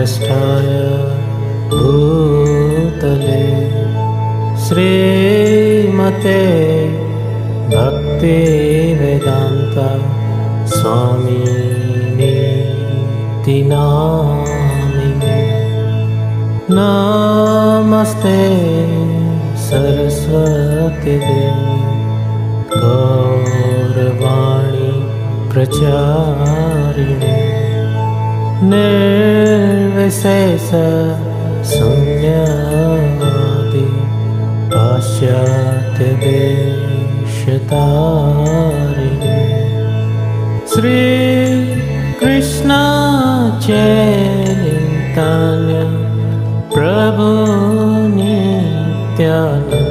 ज्येष्ठाय भूतले श्रीमते भक्तिवेदान्त स्वामिनीति नामिने। नमस्ते सरस्वती देवी गौरवाणी प्रचारिणे। निर्विशेष शून्यवादी पाश्चात्य देशतारिणे। श्री कृष्ण चैतन्य प्रभु नित्यानंद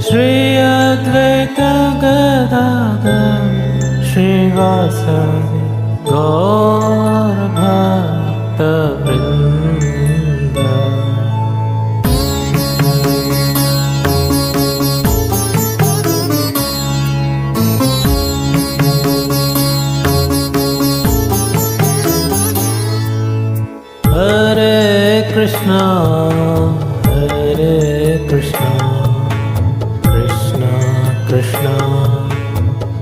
श्री अद्वैत गदाधर श्रीवासदि गौर भक्त वृंद। हरे कृष्णा कृष्णा कृष्णा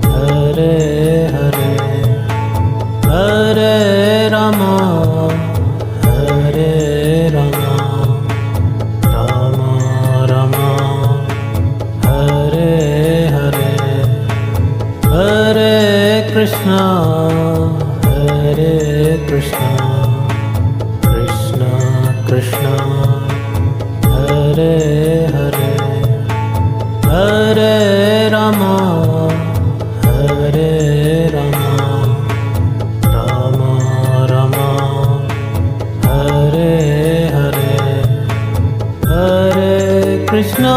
हरे हरे, हरे रामा रामा रामा हरे हरे। हरे कृष्णा कृष्णा कृष्णा हरे हरे, हरे रामा रामा रामा हरे हरे। हरे कृष्णा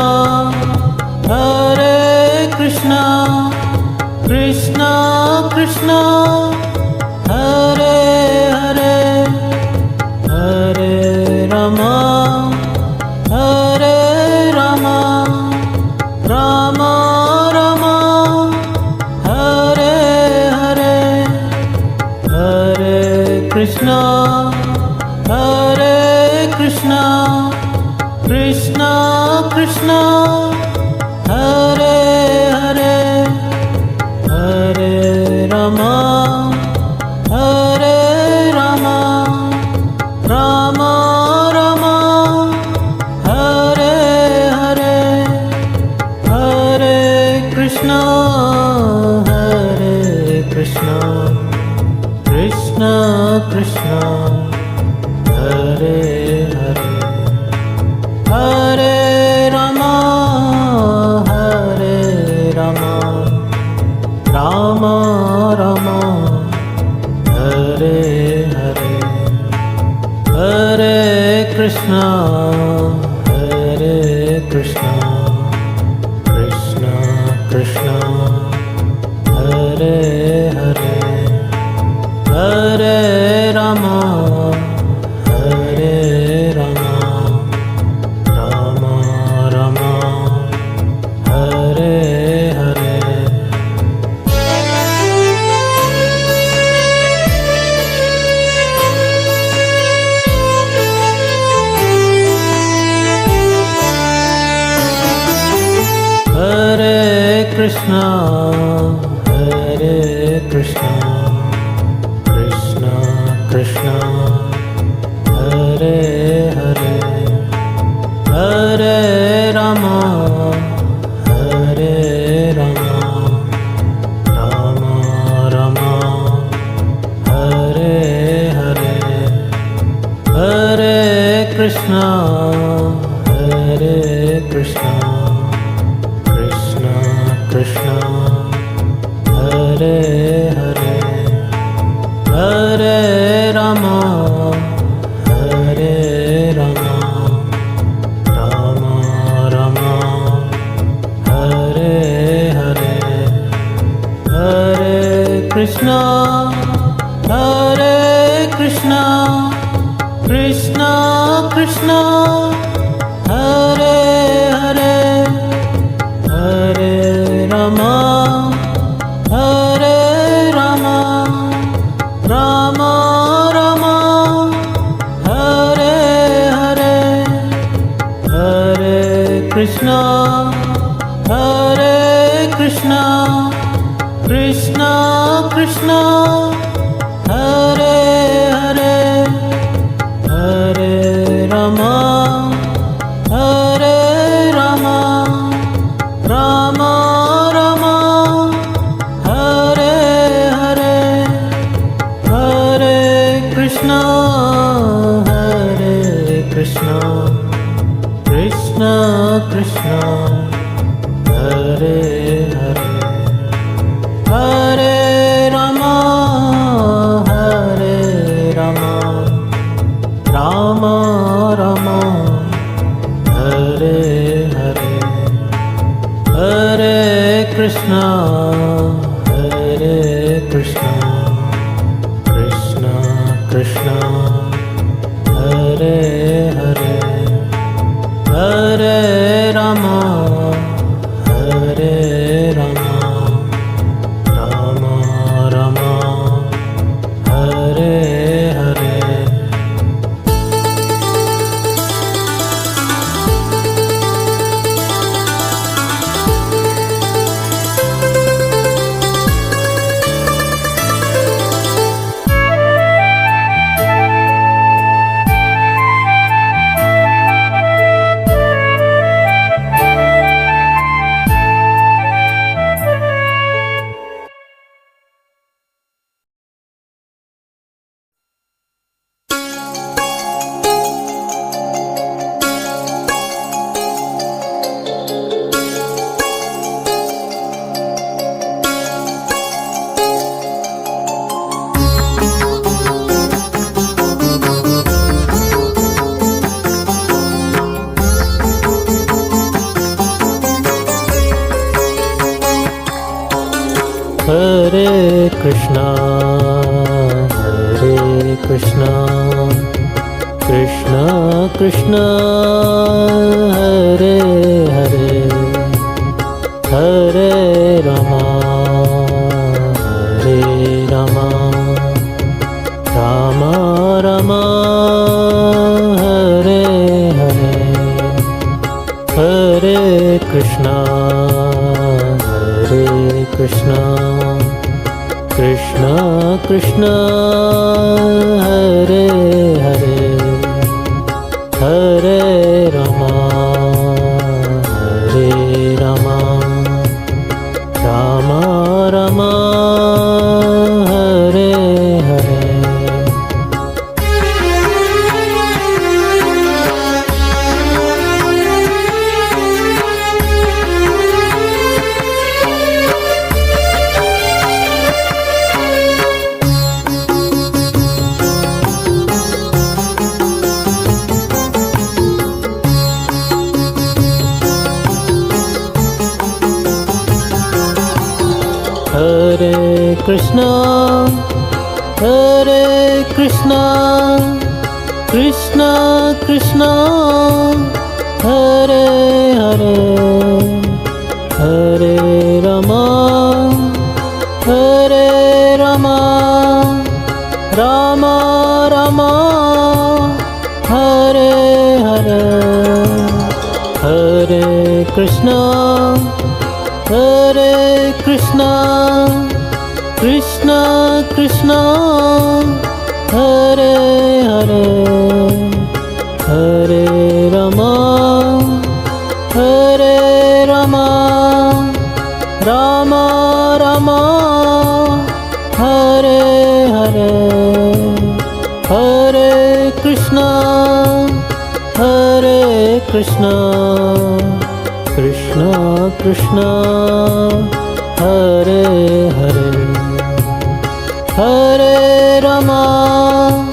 कृष्णा कृष्णा हरे हरे, हरे रामा रामा रामा हरे हरे। हरे कृष्णा कृष्णा कृष्णा हरे हरे, हरे रामा रामा रामा हरे हरे। हरे कृष्णा कृष्णा कृष्णा हरे हरे, हरे रामा रामा रामा हरे हरे। हरे कृष्णा कृष्णा कृष्णा हरे हरे, हरे रामा रामा रामा हरे हरे। हरे कृष्णा कृष्णा कृष्णा हरे हरे, हरे रामा रामा रामा हरे हरे। हरे कृष्णा कृष्णा हरे हरे, हरे रामा रामा रामा हरे हरे। हरे कृष्णा कृष्णा हरे हरे, हरे Rama Rama Krishna, Krishna Krishna, Hare Hare, Hare Rama, Hare Rama, Rama Rama, Hare Hare, Hare Krishna, Hare Krishna, Krishna Krishna, Hare Hare, Hare Rama, Hare Rama, Rama Rama, Hare Hare, Hare Krishna, Hare Krishna, Krishna Krishna, Hare Hare, Hare Rama, Hare Rama, Rama Rama, Hare Hare. Hare Krishna, Hare Krishna, Krishna Krishna, Hare Hare, Hare Rama, Hare Rama, Rama Rama, Hare Hare, Hare Krishna, Hare Krishna, Krishna Krishna, Hare Hare, Hare Rama, Hare Rama, Rama Rama, Hare Hare. Hare Krishna, Hare Krishna, Krishna Krishna, Hare Hare, Hare Rama, Hare Rama, Rama Rama, Hare Hare, Hare Krishna, Hare Krishna, Krishna Krishna, Hare Hare, Hare Rama, Hare Rama, Rama Rama, Hare Hare, Hare Krishna, Hare Krishna, Krishna Krishna, Hare Hare, Hare Rama,